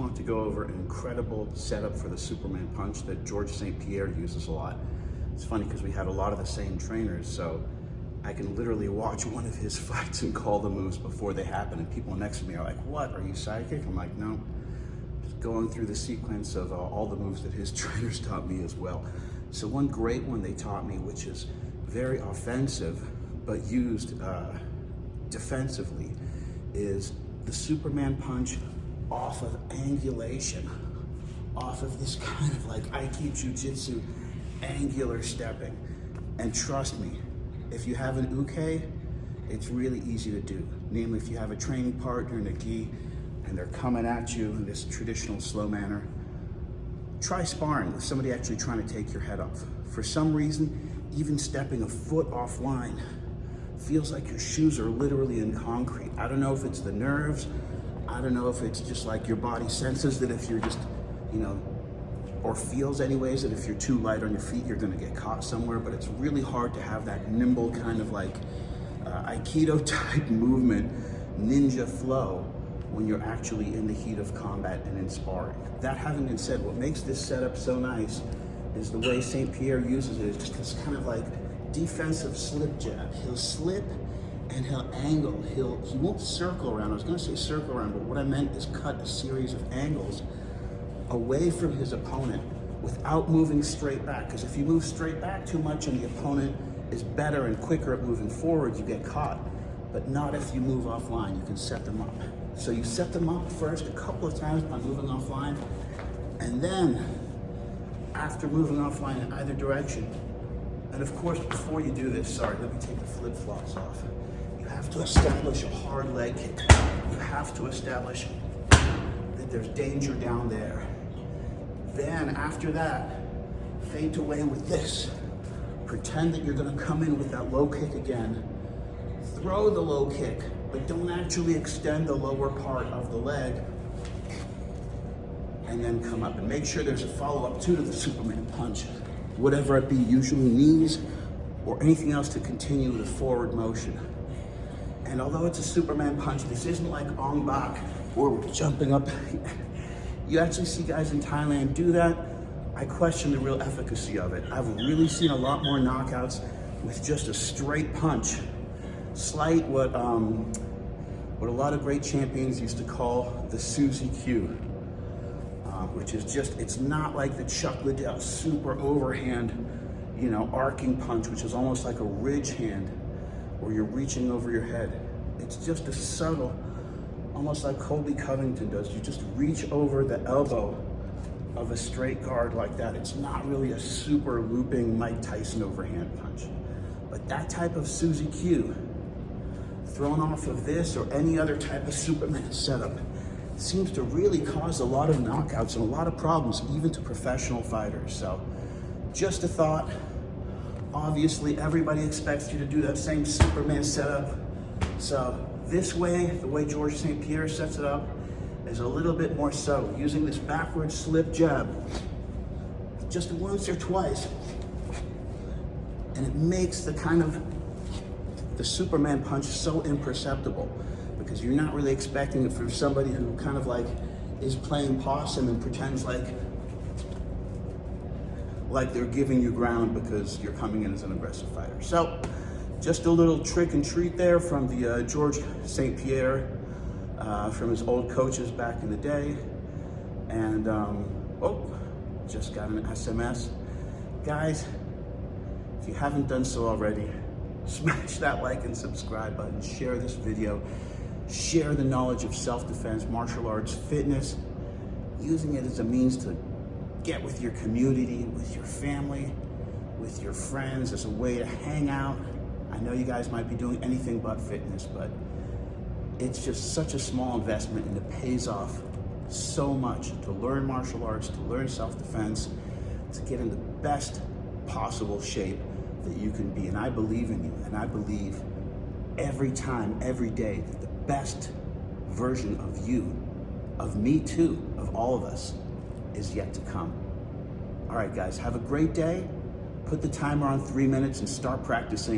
want to go over an incredible setup for the Superman punch that George St. Pierre uses a lot. It's funny because we have a lot of the same trainers, so I can literally watch one of his fights and call the moves before they happen, and people next to me are like, "What, are you psychic?" I'm like, "No, just going through the sequence of all the moves that his trainers taught me as well." So one great one they taught me, which is very offensive but used defensively, is the Superman punch off of angulation, off of this kind of like Aiki Jiu-Jitsu angular stepping. And trust me, if you have an uke, it's really easy to do. Namely, if you have a training partner in a gi and they're coming at you in this traditional slow manner, try sparring with somebody actually trying to take your head off. For some reason, even stepping a foot offline feels like your shoes are literally in concrete. I don't know if it's the nerves, I don't know if it's just like your body senses that if you're just, or feels anyways, that if you're too light on your feet, you're gonna get caught somewhere, but it's really hard to have that nimble kind of like Aikido type movement, ninja flow, when you're actually in the heat of combat and in sparring. That having been said, what makes this setup so nice is the way St. Pierre uses it. It's just this kind of like defensive slip jab. He'll slip and he'll angle. He won't circle around. I was gonna say circle around, but what I meant is cut a series of angles away from his opponent without moving straight back. Because if you move straight back too much and the opponent is better and quicker at moving forward, you get caught. But not if you move offline. You can set them up. So you set them up first a couple of times by moving offline, and then after moving offline in either direction, and of course before you do this, sorry, let me take the flip-flops off. You have to establish a hard leg kick. You have to establish that there's danger down there. Then after that, feint away with this. Pretend that you're gonna come in with that low kick again. Throw the low kick, but don't actually extend the lower part of the leg, and then come up. And make sure there's a follow-up too to the Superman punch, whatever it be, usually knees or anything else to continue the forward motion. And although it's a Superman punch, this isn't like Ong Bak, where we're jumping up. You actually see guys in Thailand do that. I question the real efficacy of it. I've really seen a lot more knockouts with just a straight punch. Slight what a lot of great champions used to call the Susie Q, which is just, it's not like the Chuck Liddell super overhand, arcing punch, which is almost like a ridge hand where you're reaching over your head. It's just a subtle, almost like Colby Covington does. You just reach over the elbow of a straight guard like that. It's not really a super looping Mike Tyson overhand punch. But that type of Susie Q, thrown off of this or any other type of Superman setup, seems to really cause a lot of knockouts and a lot of problems, even to professional fighters. So just a thought. Obviously, everybody expects you to do that same Superman setup. So this way, the way George St. Pierre sets it up, is a little bit more subtle, using this backward slip jab just once or twice. And it makes the Superman punch so imperceptible, because you're not really expecting it from somebody who kind of like is playing possum and pretends like they're giving you ground because you're coming in as an aggressive fighter. So just a little trick and treat there from the George St. Pierre, from his old coaches back in the day. And just got an SMS. Guys, if you haven't done so already, smash that like and subscribe button, share this video, share the knowledge of self-defense, martial arts, fitness, using it as a means to get with your community, with your family, with your friends, as a way to hang out. I know you guys might be doing anything but fitness, but it's just such a small investment, and it pays off so much to learn martial arts, to learn self-defense, to get in the best possible shape that you can be. And I believe in you, and I believe every time, every day, that the best version of you, of me too, of all of us, is yet to come. All right, guys, have a great day. Put the timer on 3 minutes and start practicing.